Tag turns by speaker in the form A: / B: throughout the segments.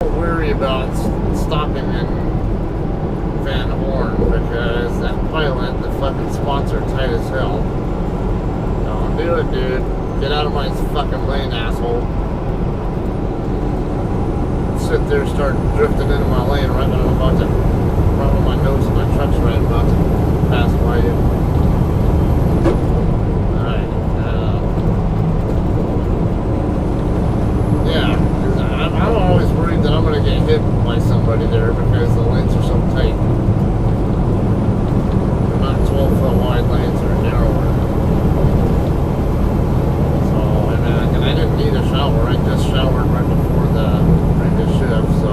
A: Worry about stopping in Van Horn because that pilot, the fucking sponsor, tight as hell. Don't do it, dude. Get out of my fucking lane, asshole. Sit there, start drifting into my lane right when I'm about to, right when my nose and my truck's right about to pass by you. Alright. Yeah, I'm always worried that I'm going to get hit by somebody there because the lanes are so tight. They're not 12-foot wide lanes, they're narrower. So, and I didn't need a shower. I just showered right before the previous shift, so,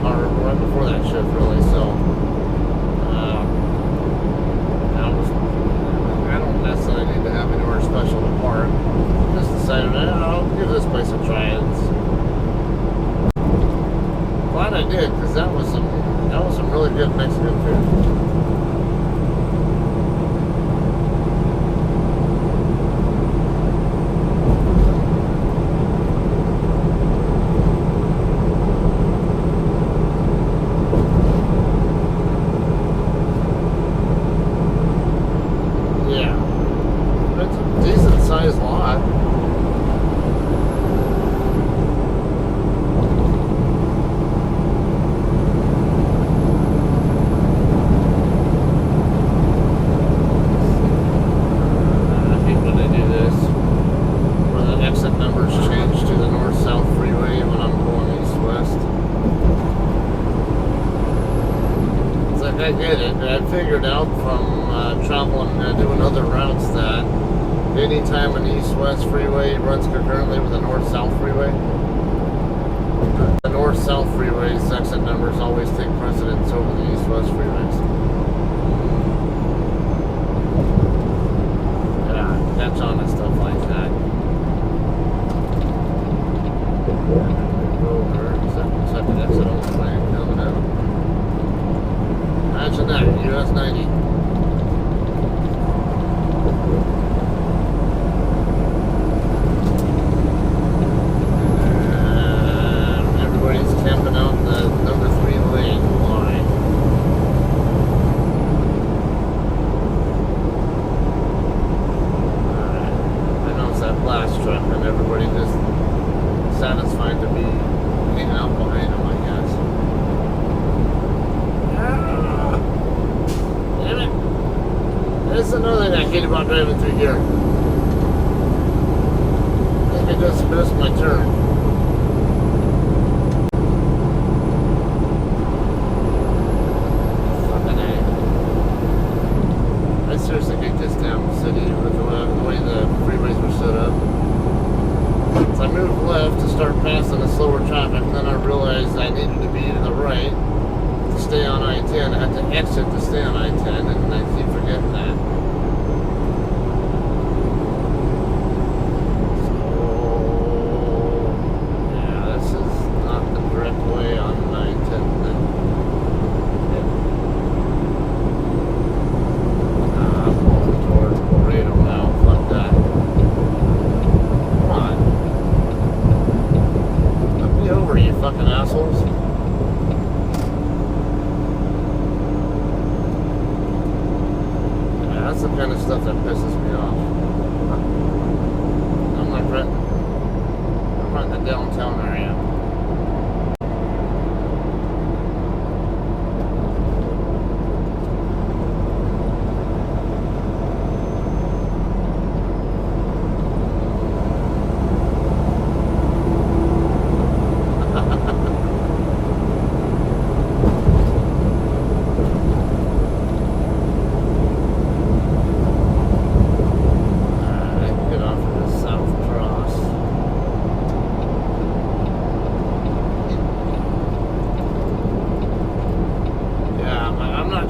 A: or right before that shift, really. So, I don't necessarily need to have anywhere special to park. Just decided I'll give this place a try. Glad I did, because that was some really good Mexican food. Yeah, it's a decent sized lot. I get it. I figured out from traveling, doing other routes that anytime an east-west freeway runs concurrently with a north-south freeway, the north-south freeways exit numbers always take precedence over the east-west freeways. Yeah, catch on to stuff like that. Go over, second exit on the plane coming out. Imagine that, US 90. And everybody's camping out the number 3 lane line. Alright. I know it's that blast truck and everybody just satisfied to be hanging out behind him, I guess. Damn it. That's another thing I hate about driving through here. I think I just missed my turn. Fucking A. I seriously hate this damn city with the way the freeways were set up. So I moved left to start passing the slower traffic, and then I realized I needed to be to the right to stay on I-10. I had to exit to stay on I-10, and I keep forgetting that. So, yeah, this is not the direct way on I-10. I'm going towards Laredo now. Fuck that. Come on. Let me over, you fucking assholes. That's the kind of stuff that pisses me off. I'm not in the downtown area.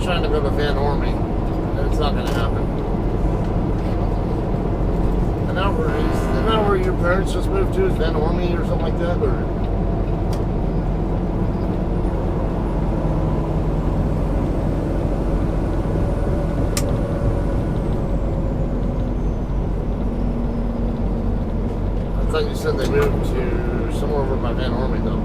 A: Trying to go to Van Ormy. It's not going to happen. And now where your parents just moved to? Is Van Ormy or something like that? Or I thought you said they moved to somewhere over by Van Ormy, though.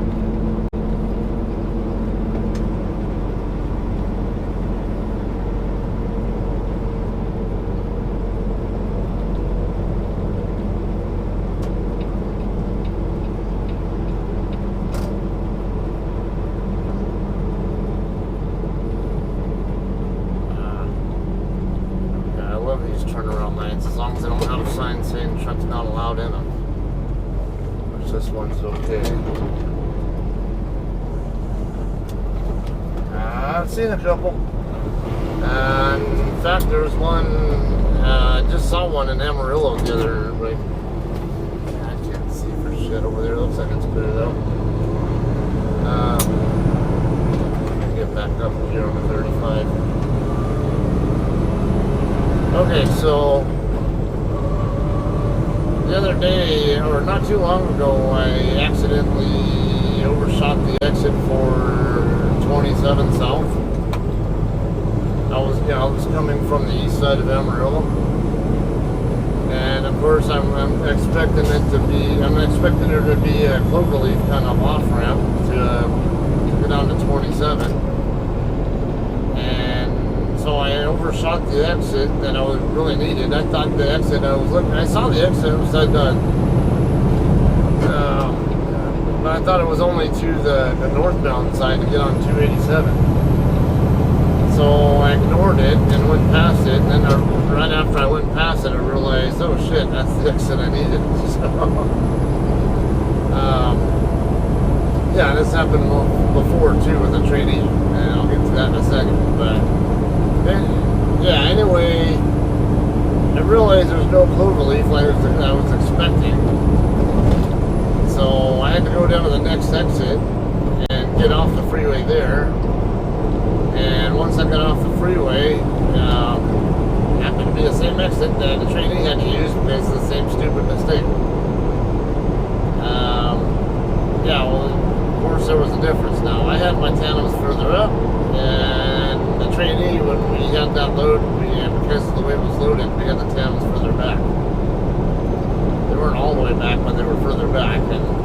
A: nights, as long as they don't have a sign saying trucks not allowed in them. Which this one's okay. I've seen a couple. And in fact, there was one, I just saw one in Amarillo the other, like, I can't see for shit over there. It looks like it's clear though. Get back up here on the 35. Okay, so the other day, or not too long ago, I accidentally overshot the exit for 27 South. I was coming from the east side of Amarillo, and of course I'm expecting there to be a cloverleaf kind of off ramp to go down to 27, and so I overshot the exit that I was really needed. I thought the exit I saw the exit upside down. But I thought it was only to the northbound side to get on 287. So I ignored it and went past it. And then right after I went past it, I realized, oh shit, that's the exit I needed. So, yeah, this happened before too with a trainee, and I'll get to that in a second. But yeah, anyway, I realized there's no cloverleaf like I was expecting. So I had to go down to the next exit and get off the freeway there. And once I got off the freeway, happened to be the same exit that the trainee had to use because it's the same stupid mistake. Yeah, well, of course there was a difference now. I had my tandems further up, and the trainee, when we had that load, because of the way it was loaded, we had the tandems further back. They weren't all the way back, but they were further back. And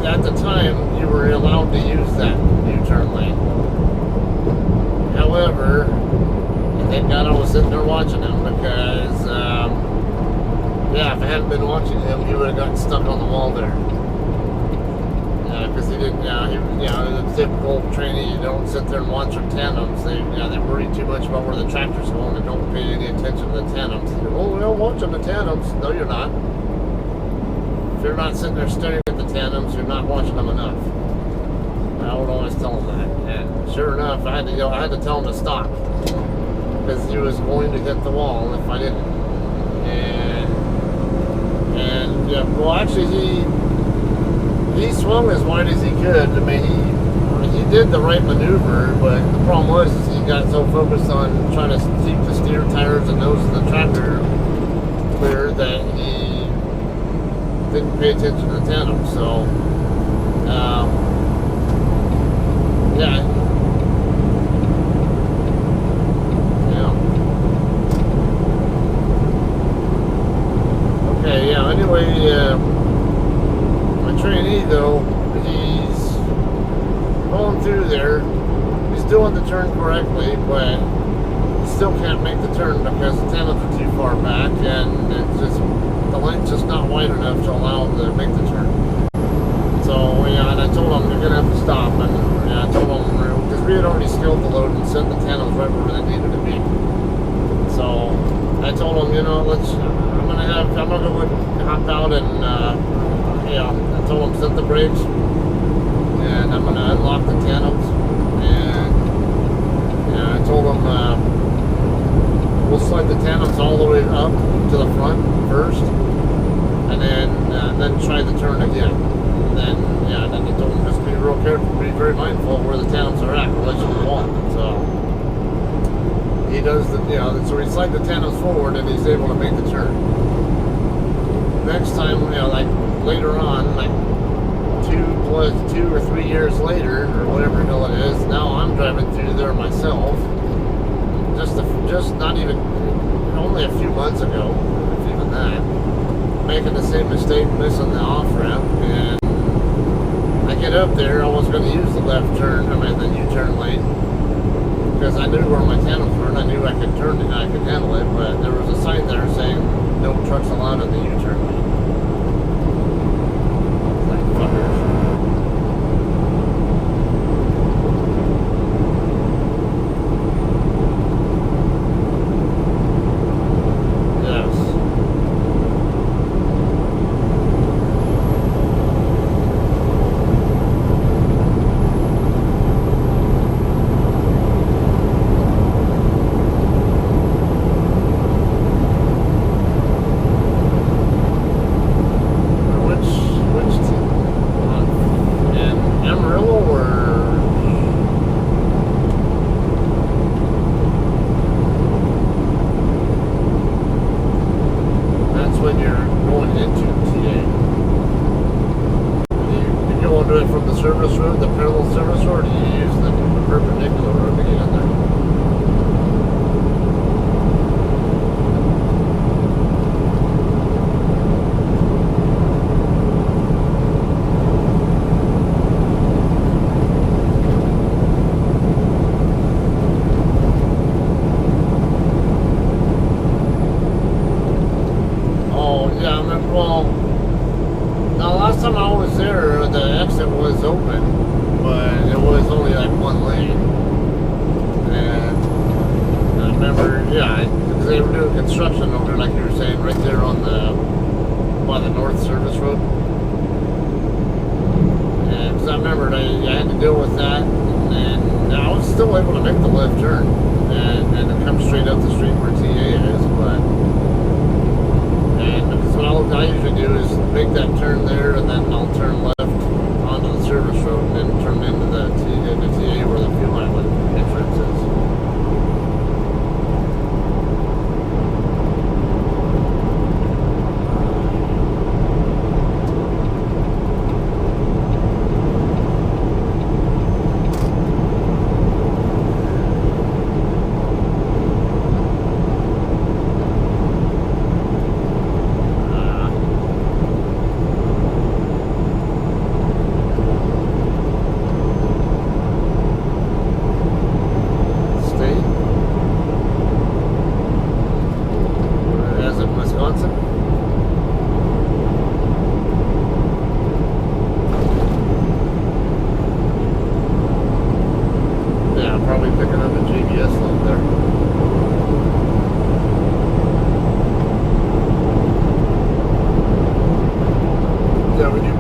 A: at the time, you were allowed to use that U-turn lane. However, thank God I was sitting there watching him, because, yeah, if I hadn't been watching him, he would have gotten stuck on the wall there. Because he didn't, the typical trainee, you don't sit there and watch your tandems. They worry too much about where the tractor's going and don't pay any attention to the tandems. Oh, well, watching the tandems. No, you're not. If you're not sitting there staring at the tandems, you're not watching them enough. I would always tell him that. And sure enough, I had to tell him to stop, because he was going to hit the wall if I didn't. And yeah, well, actually he swung as wide as he could. I mean, he did the right maneuver, but the problem was he got so focused on trying to keep the steer tires and nose of the tractor clear that he didn't pay attention to the tandem. So, yeah. Okay, yeah, anyway, my trainee, though, he's going through there. He's doing the turn correctly, but he still can't make the turn because the tandems are too far back, and the lane's just not wide enough to allow him to make the turn. So, yeah, and I told him, you're going to have to stop. And I told him, because we had already scaled the load and sent the tandems right where they needed to be. So, I told him, I'm going to go hop out and, I told him, set the brakes, and I'm going to unlock the tandems. And, I told him, we'll slide the tandems all the way up to the front first, and then try the turn again. And then he told him, just be real careful, be very mindful of where the tandems are at, unless you walk. So he does so he slides the tandems forward, and he's able to make the turn. Next time, like later on, like 2 or 3 years later, or whatever hill it is, now I'm driving through there myself. Just not even, only a few months ago, if even that, making the same mistake, missing the off-ramp, and I get up there, I was going to use the the U-turn lane, because I knew where my tandems were, and I knew I could turn it, I could handle it, but there was a sign there saying, no trucks allowed in the U-turn lane. Like, fuckers. going to it from the service road, the parallel service road, or do you use the perpendicular road to get in there? Oh, yeah, I remember, well, now last time I was there, the exit was open, but it was only like one lane. And I remember, yeah, because they were doing construction over there, like you were saying, right there on by the North Service Road. And because I remember I had to deal with that, and I was still able to make the left turn and come straight up the street where TA is, but. And because what I usually do is make that turn there, and then I'll turn left onto the service road, and then turn into the TA where the fuel island entrance is.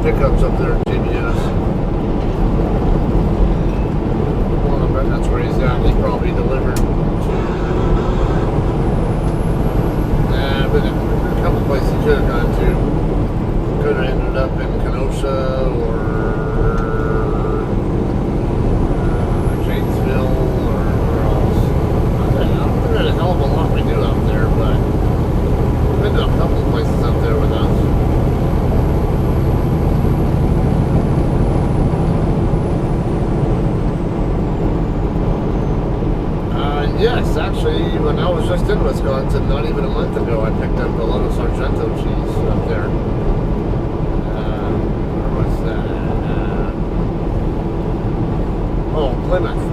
A: Pickups up there at JBS. Well, I bet that's where he's at. He probably delivered. But a couple places he could have gone to. Could have ended up in Kenosha or Janesville or where else. I don't think there's a hell of a lot we do out there, but we've been to a couple places up there with us. Yes, actually, when I was just in Wisconsin, not even a month ago, I picked up a lot of Sargento cheese up there. Where was that? Plymouth.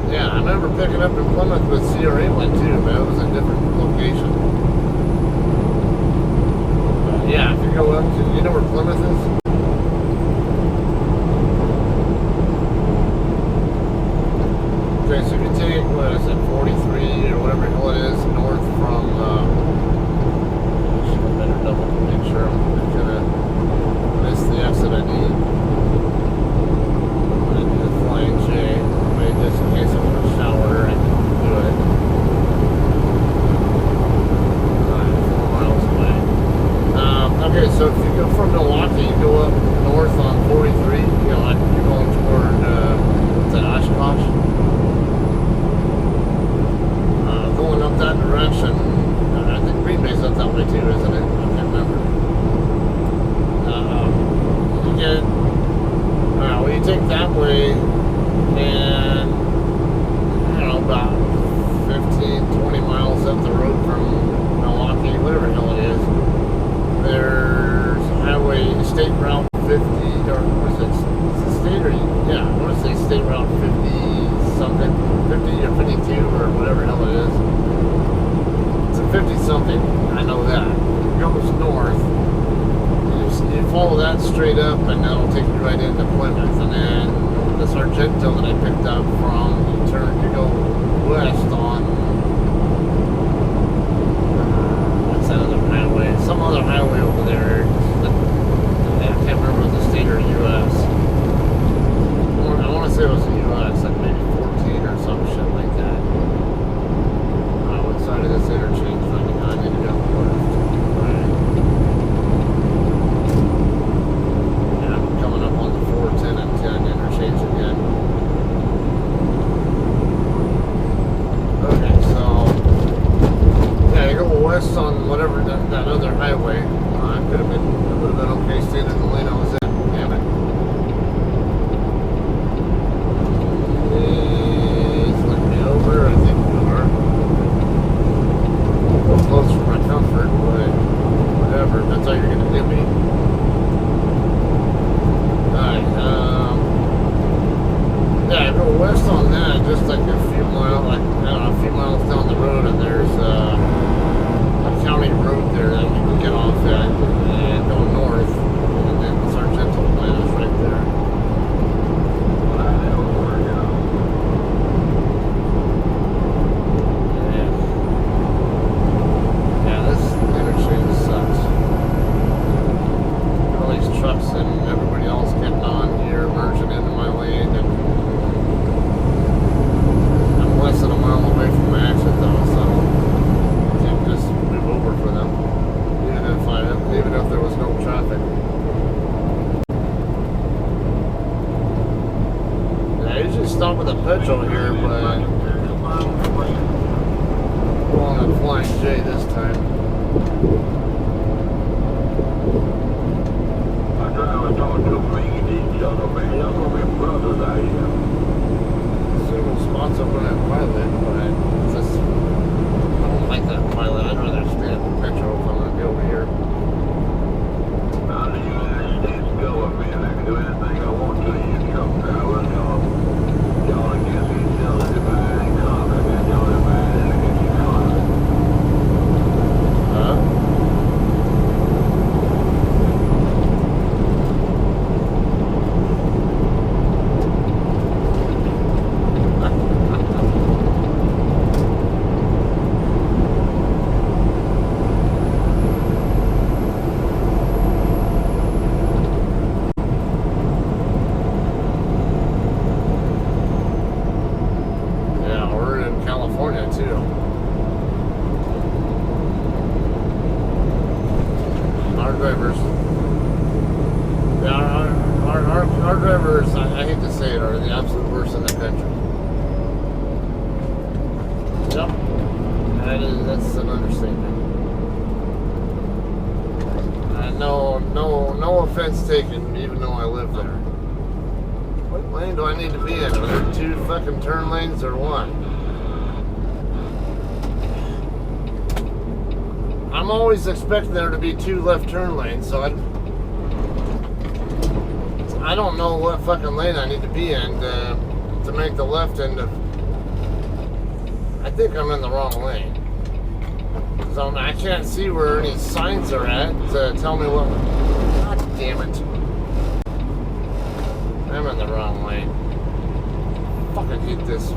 A: Yeah, I remember picking up in Plymouth with CRA one too, but it was a different location. Yeah, if you go up to, you know where Plymouth is? Okay, so if you take, what is it, 43 or whatever the hell it is, north from, I better double make sure I'm not going to miss the exit I need. I'm going to do the Flying J, just in case I want to shower, I can do it. 4 miles away. Okay, so if you go from Milwaukee, you go up north on 43, you know, like you're going toward, what's that, Oshkosh? Going up that direction, I think Green Bay's up that way too, isn't it? I can't remember. You get, well, you take that way, and I don't know, about 15, 20 miles up the road from Milwaukee, whatever the hell it is. There's a highway, State Route 50, or what is it? State or, yeah, I want to say State Route 50 something, 50 or 52 or whatever the hell it is. It's a 50 something, I know that. It goes north. You follow that straight up, and that'll take you right into Plymouth. And then the Sargento that I picked up from, you go west on, what's that other highway? Some other highway over there. I can't remember the state or U.S. I want to say it was the U.S., like maybe 14 or some shit like that. What side of this interchange? I need to go left. Right. Yeah, I'm coming up on the 4, 10, and 10 interchange again. Okay, so yeah, you go west on whatever that other highway. I would have been okay staying in the lane I was in. Yeah, out with a petrol here, but we're on a Flying J this time.
B: I drive and talk to me, each other, man. Y'all gonna be brothers out here.
A: Single spots up on that Pilot, but it's just, I don't like that Pilot. I'd rather stay at the petrol if I'm gonna be over here.
B: Now, the United States government, I can do anything I want to you truck drivers. Y'all against each other, divide and conquer. Y'all divide and against each other.
A: Yeah, we're in California too. Our drivers, yeah, our drivers, I hate to say it, are the absolute worst in the country. Yep, that's an understatement. No offense taken, even though I live there. What lane do I need to be in? Are there two fucking turn lanes or one? I'm always expecting there to be two left turn lanes, so I don't know what fucking lane I need to be in to make the left end of. I think I'm in the wrong lane. So I can't see where any signs are at to tell me what. God damn it. I'm in the wrong lane. Fucking hate this.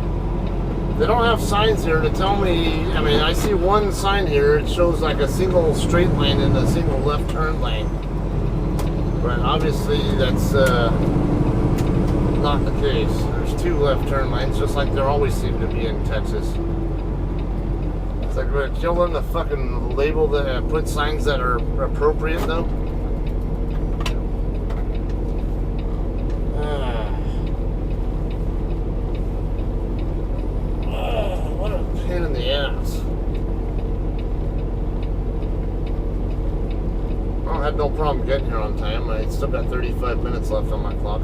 A: They don't have signs here to tell me. I mean, I see one sign here. It shows like a single straight lane and a single left turn lane. But obviously that's not the case. There's two left turn lanes, just like there always seem to be in Texas. It's like we're killing the fucking label that put signs that are appropriate though. What a pain in the ass. Well, I had no problem getting here on time. I still got 35 minutes left on my clock.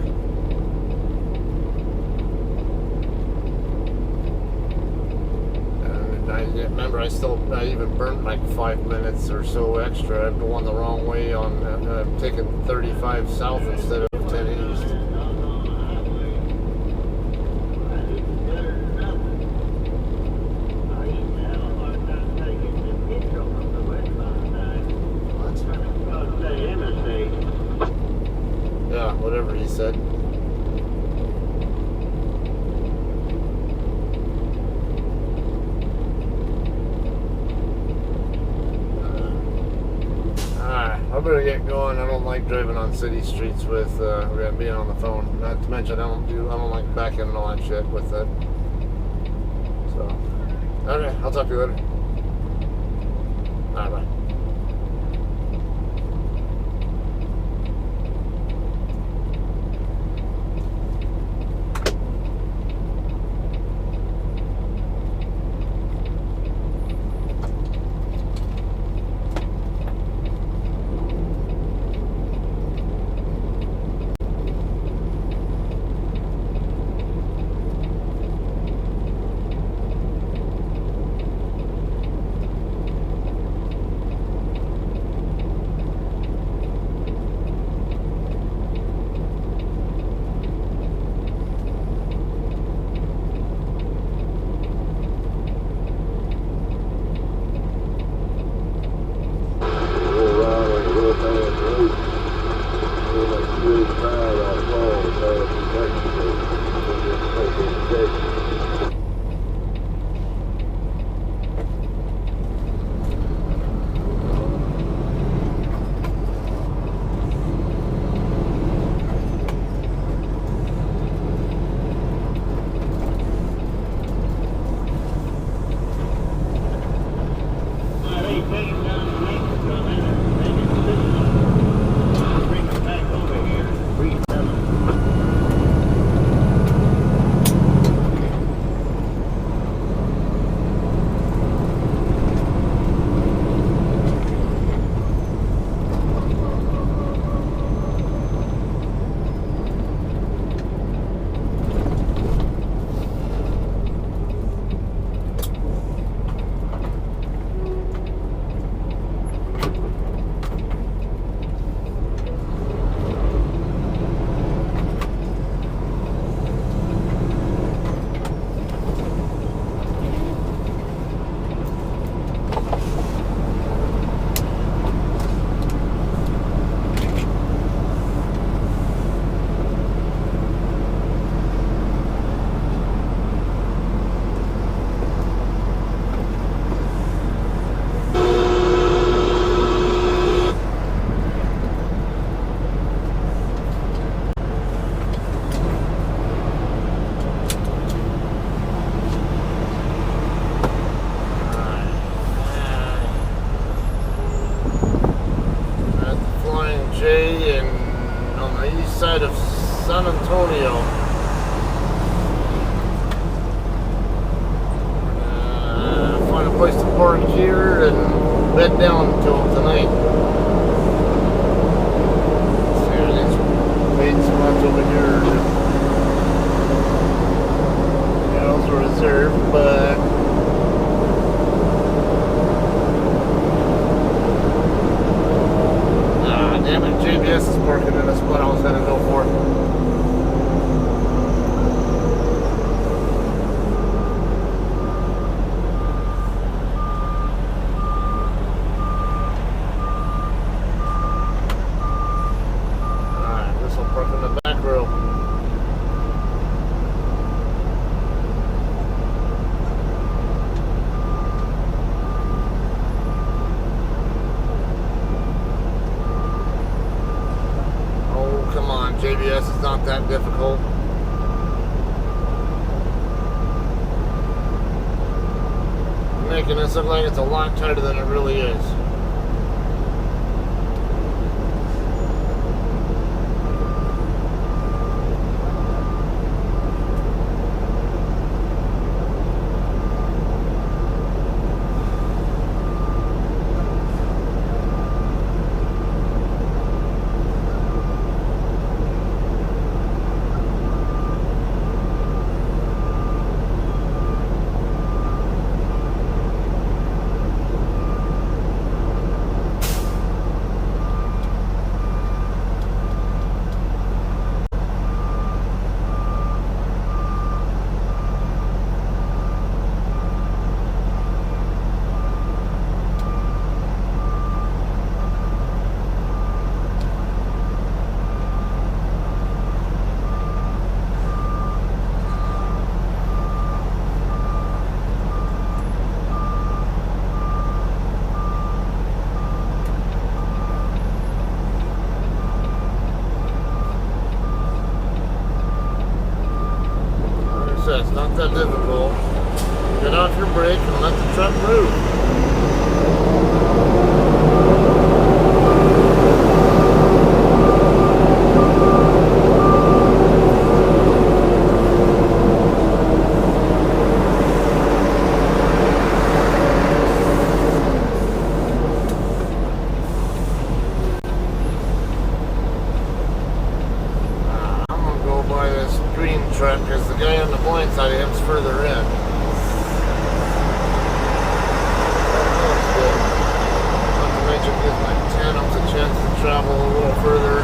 A: Remember, I even burnt like 5 minutes or so extra. I'm going the wrong way on taking 35 south instead of 10 east. What? Yeah, whatever he said. I better get going. I don't like driving on city streets with being on the phone. Not to mention I don't like backing and all that shit with it. So, okay, I'll talk to you later. Alright, bye. J and on the east side of San Antonio. Find a place to park here and bed down until tonight. See, these paid spots over here. Yeah, those are reserved, but damn it, JBS is parking in the spot I was gonna go for. Alright, this will park in the back row. JBS is not that difficult. Making this look like it's a lot tighter than it really is. It's not that difficult. Get off your brake and let the truck move. I'm gonna go by this green truck because the guy on the blind side of him's further in. Not to mention gives my tandems a chance to travel a little further.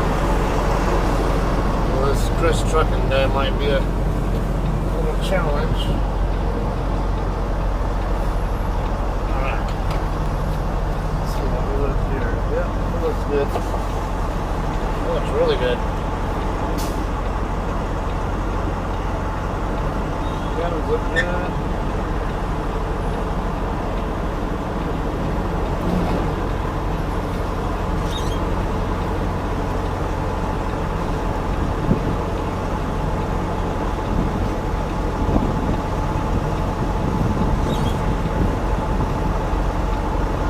A: Well, this Chris trucking guy might be a little challenge. Alright. Let's see what we look here. Yeah, it looks good. It looks really good. Look good.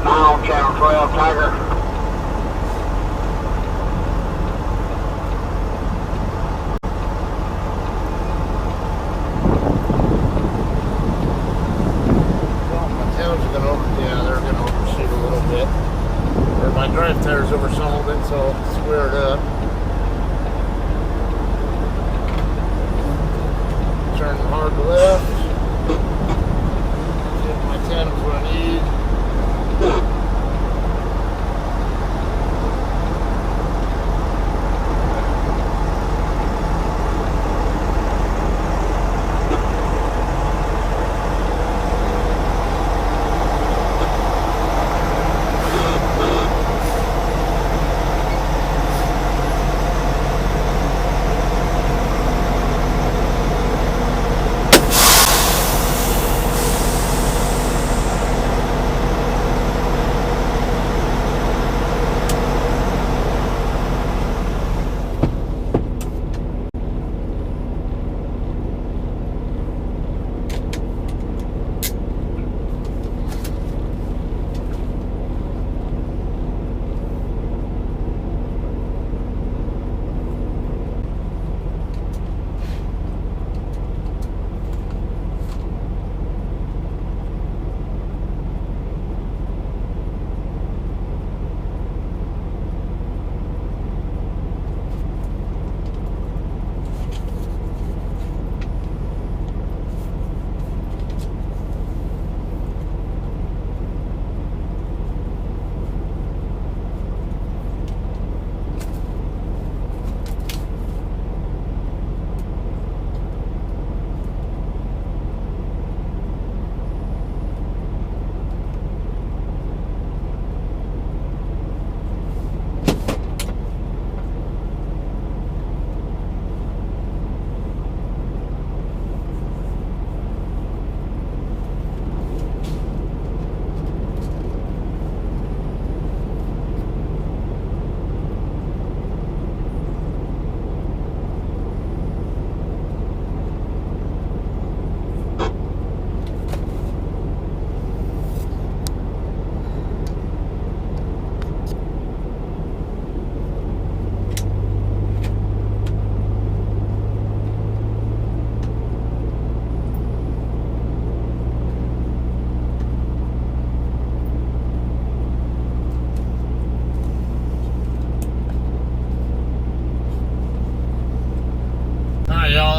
B: Now, Channel 12 Tiger.
A: My drive tire's oversold it, so I'll square it up. Turn hard left. Get my tandems what I need.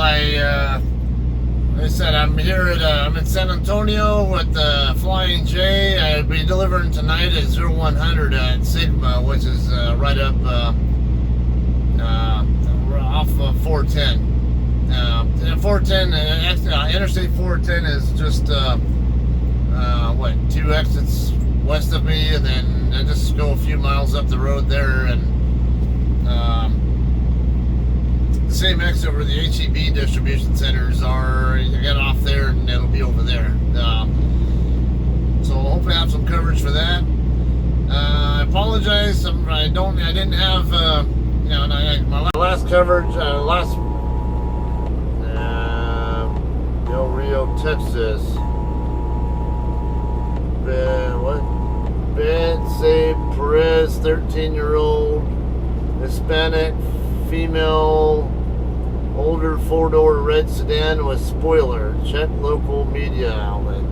A: like I said, I'm here at I'm in San Antonio with the Flying J. I'll be delivering tonight at 0100 at Sigma, which is right up off of 410. 410, Interstate 410 is just what, 2 exits west of me, and then I just go a few miles up the road there, and the same exit where the HEB distribution centers are. You get off there and it'll be over there. So hopefully I have some coverage for that. I apologize. I didn't have my last coverage. Del Rio, Texas. Betsy Perez, 13-year-old Hispanic female, older 4-door red sedan with spoiler. Check local media outlet.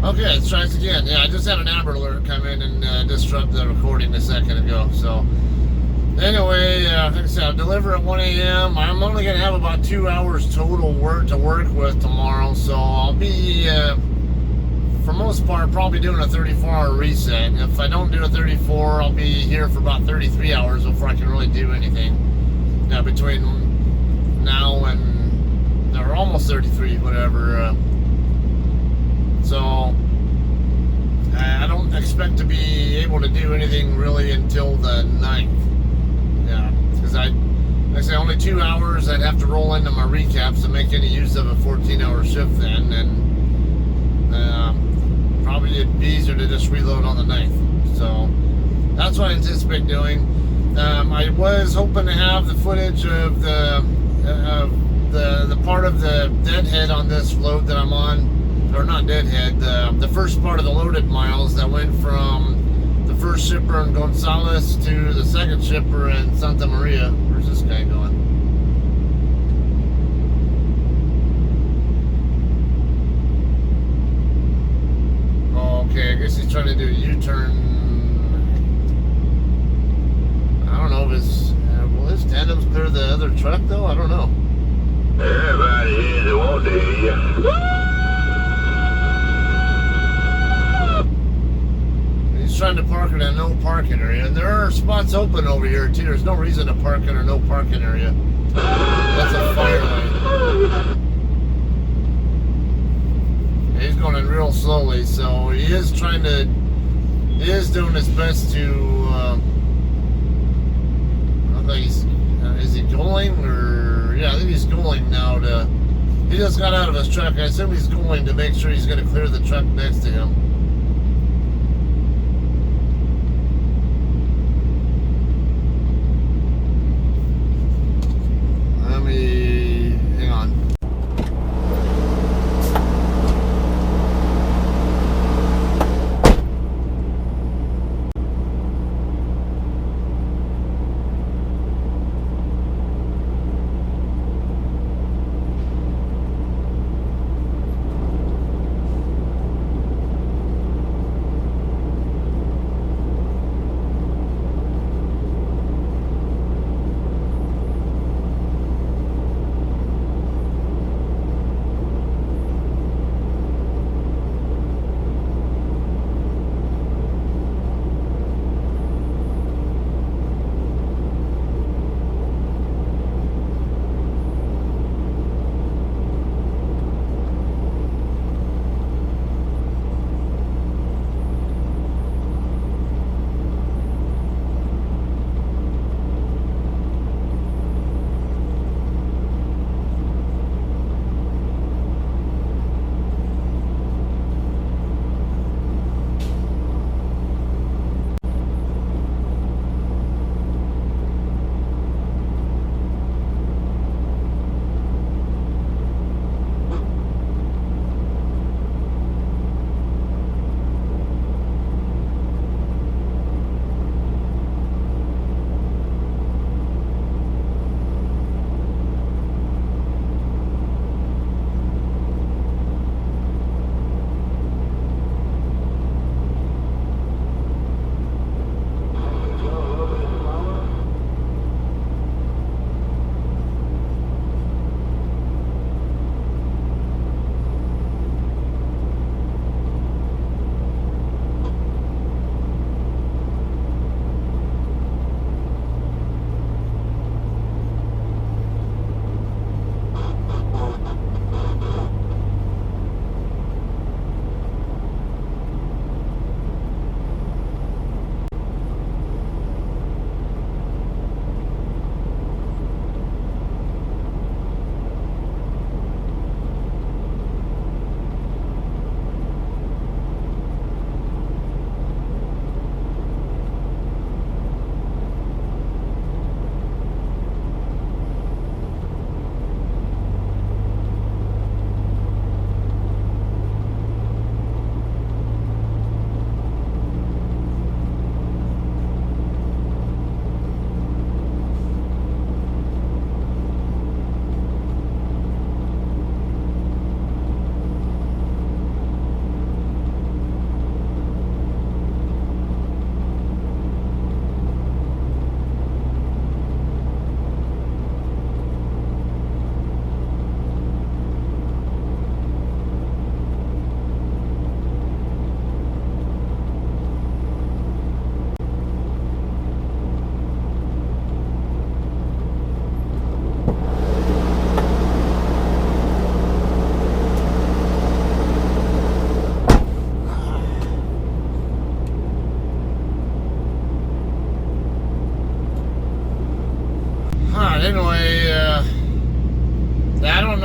A: Okay, let's try this again. Yeah, I just had an Amber Alert come in and disrupt the recording a second ago. So, anyway, like I said, I'll deliver at 1 a.m. I'm only going to have about 2 hours total to work with tomorrow. So, I'll be, for most part, probably doing a 34-hour reset. If I don't do a 34, I'll be here for about 33 hours before I can really do anything. Between now and, or almost 33, whatever. So, I don't expect to be able to do anything really until the 9th. Yeah, because like I say, only 2 hours. I'd have to roll into my recaps to make any use of a 14-hour shift then, and probably it'd be easier to just reload on the 9th. So, that's what I anticipate doing. I was hoping to have the footage of the part of the deadhead on this load that I'm on. Or not deadhead, the first part of the loaded miles that went from the first shipper in Gonzales to the second shipper in Santa Maria. Where's this guy going? Oh, okay, I guess he's trying to do a U-turn. I don't know if will his tandems clear the other truck though? I don't know.
B: Everybody here that wants to hear you.
A: Trying to park in a no parking area, and there are spots open over here too. There's no reason to park in a no parking area. That's a fire lane. He's going in real slowly, so he is doing his best to I think is he going, or yeah, I think he's going now he just got out of his truck. I assume he's going to make sure he's going to clear the truck next to him. Hang on.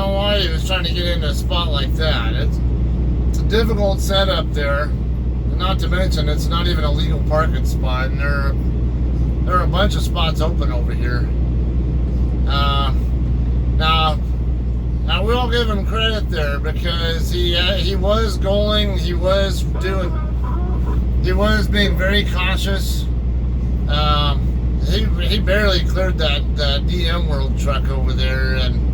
A: know why he was trying to get into a spot like that. It's a difficult setup there. Not to mention, it's not even a legal parking spot, and there are a bunch of spots open over here. Now I will give him credit there because he was goaling, he was being very cautious. He barely cleared that DM World truck over there, and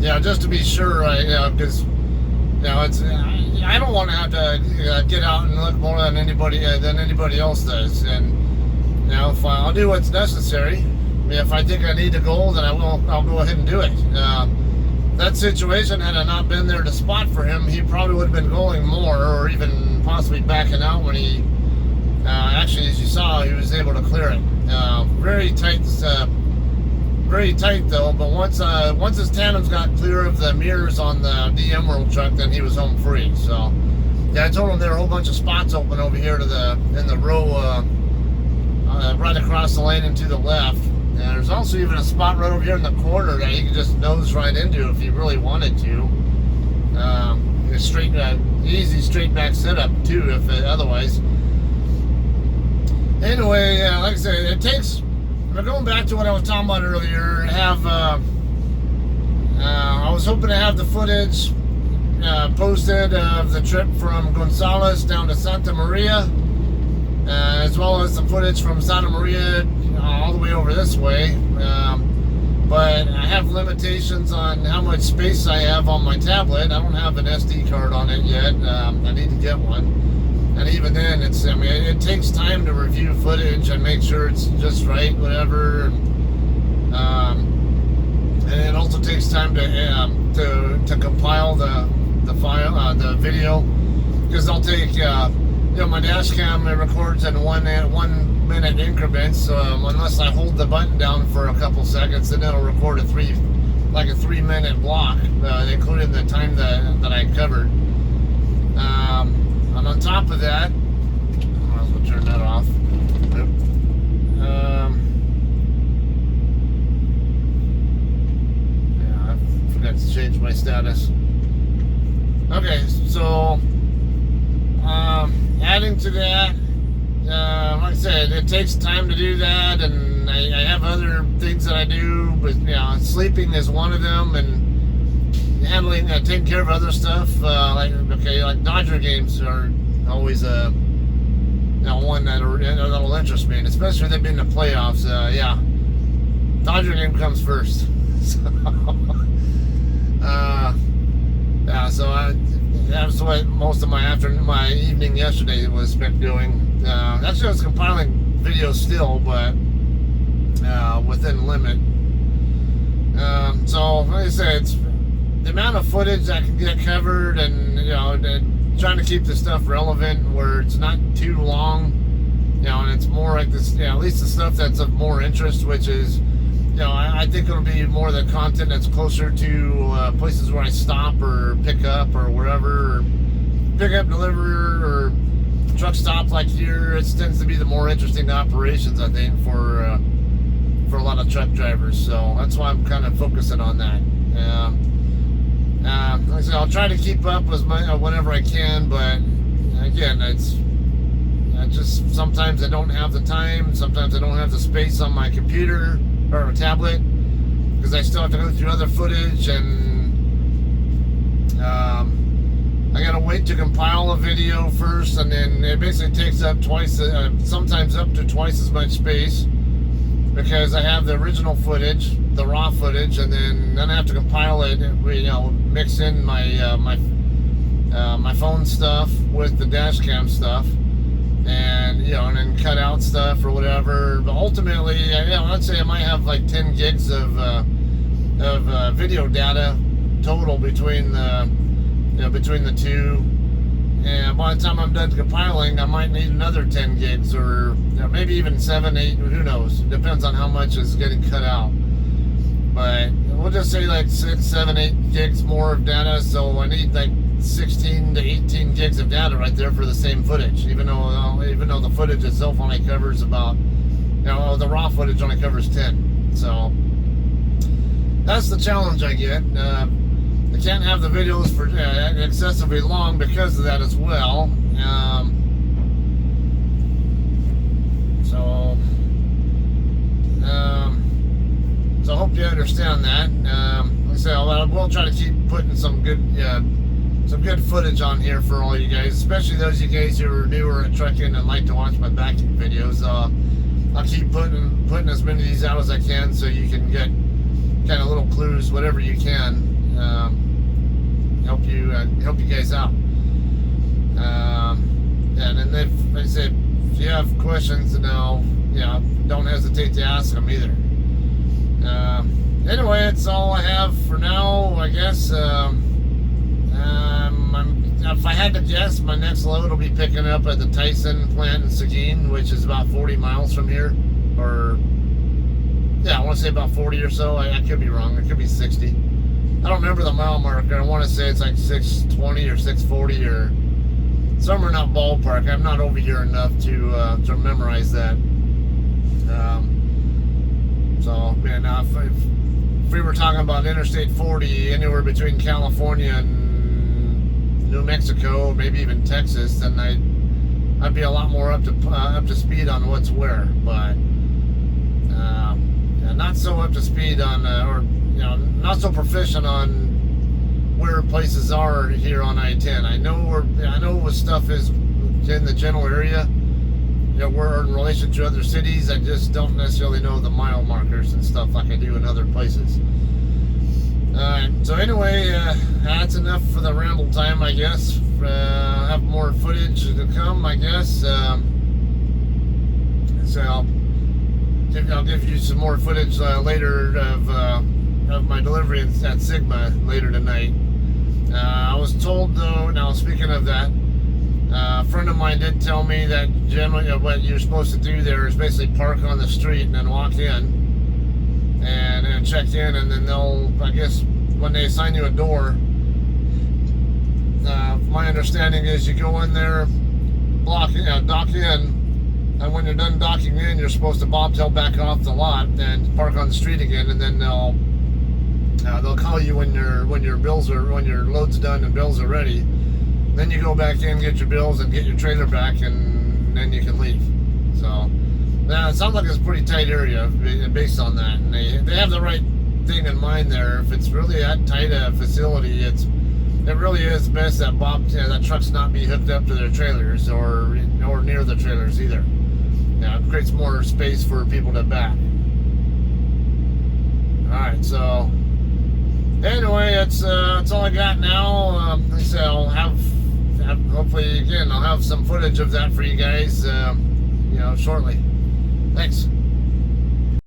A: yeah, just to be sure, because it's I don't want to have to get out and look more than anybody else does, and I'll do what's necessary. If I think I need a goal, then I'll go ahead and do it. That situation, had I not been there to spot for him, he probably would have been goaling more, or even possibly backing out when he actually, as you saw, he was able to clear it. Very tight though. But once his tandems got clear of the mirrors on the DM World truck, then he was home free. So yeah, I told him there are a whole bunch of spots open over here in the row right across the lane and to the left. And there's also even a spot right over here in the corner that he could just nose right into if he really wanted to. Easy straight back setup too, if otherwise. Anyway, like I said, it takes. We're going back to what I was talking about earlier. I was hoping to have the footage posted of the trip from Gonzales down to Santa Maria, as well as the footage from Santa Maria all the way over this way. But I have limitations on how much space I have on my tablet. I don't have an SD card on it yet. I need to get one. And even then, it takes time to review footage and make sure it's just right, whatever. And it also takes time to compile the file, the video, because I'll take my dash cam. It records in 1 minute increments. Unless I hold the button down for a couple seconds, then it'll record a 3 minute block, including the time that I covered. And on top of that, I might as well turn that off. Yeah, I forgot to change my status. Okay, so adding to that, like I said, it takes time to do that, and I have other things that I do, but sleeping is one of them, and handling, taking care of other stuff, like Dodger games are always one that'll interest me, and especially them being the playoffs. Dodger game comes first. So that's what most of my evening yesterday was spent doing. Actually, I was compiling videos still, but within limit. So like I said, it's the amount of footage I can get covered, and trying to keep the stuff relevant where it's not too long, and it's more like this, at least the stuff that's of more interest, which is, I think it'll be more the content that's closer to places where I stop or pick up or wherever, or pick up, deliver, or truck stop like here. It tends to be the more interesting operations, I think, for a lot of truck drivers. So that's why I'm kind of focusing on that. Like I said, I'll try to keep up as much whenever I can, but again, it's just sometimes I don't have the time, sometimes I don't have the space on my computer or tablet, because I still have to go through other footage, and I gotta wait to compile a video first, and then it basically takes up sometimes up to twice as much space, because I have the original footage, the raw footage, and then I have to compile it, mix in my my phone stuff with the dash cam stuff, and and then cut out stuff or whatever. But ultimately, let's say I might have like 10 gigs of video data total between the two. And by the time I'm done compiling, I might need another 10 gigs, or maybe even 7, 8, who knows. It depends on how much is getting cut out. But we'll just say like 6, 7, 8 gigs more of data, so I need like 16 to 18 gigs of data right there for the same footage, even though the footage itself only covers about, the raw footage only covers 10. So that's the challenge I get. I can't have the videos for excessively long because of that as well. So I hope you understand that. Like I say, I will try to keep putting some good footage on here for all you guys, especially those of you guys who are newer at trucking and like to watch my backing videos. I'll keep putting as many of these out as I can, so you can get kind of little clues, whatever you can, help you guys out. And then if I said, if you have questions, now don't hesitate to ask them either. Anyway, that's all I have for now, I guess. If I had to guess, my next load will be picking up at the Tyson plant in Seguin, which is about 40 miles from here. Or, yeah, I want to say about 40 or so. I could be wrong. It could be 60. I don't remember the mile marker. I want to say it's like 620 or 640 or somewhere in that ballpark. I'm not over here enough to memorize that. So, man, if we were talking about Interstate 40 anywhere between California and New Mexico, maybe even Texas, then I'd be a lot more up to speed on what's where. But not so up to speed on, not so proficient on where places are here on I-10. I know what stuff is in the general area. We're in relation to other cities. I just don't necessarily know the mile markers and stuff like I do in other places. So anyway, that's enough for the ramble time, I guess. Have more footage to come, I guess. So I'll give you some more footage later of my delivery at Sigma later tonight. I was told, though, now speaking of that, a friend of mine did tell me that generally what you're supposed to do there is basically park on the street and then walk in and check in, and then they'll, I guess, when they assign you a door, my understanding is you go in there, dock in, and when you're done docking in, you're supposed to bobtail back off the lot and park on the street again, and then they'll call you when your load's done and bills are ready. Then you go back in, get your bills, and get your trailer back, and then you can leave. So, it sounds like it's a pretty tight area based on that. And they have the right thing in mind there. If it's really that tight a facility, it really is best that trucks not be hooked up to their trailers or near the trailers either. It creates more space for people to back. All right, so anyway, that's all I got now. Like I said, I'll have hopefully again I'll have some footage of that for you guys, shortly. Thanks.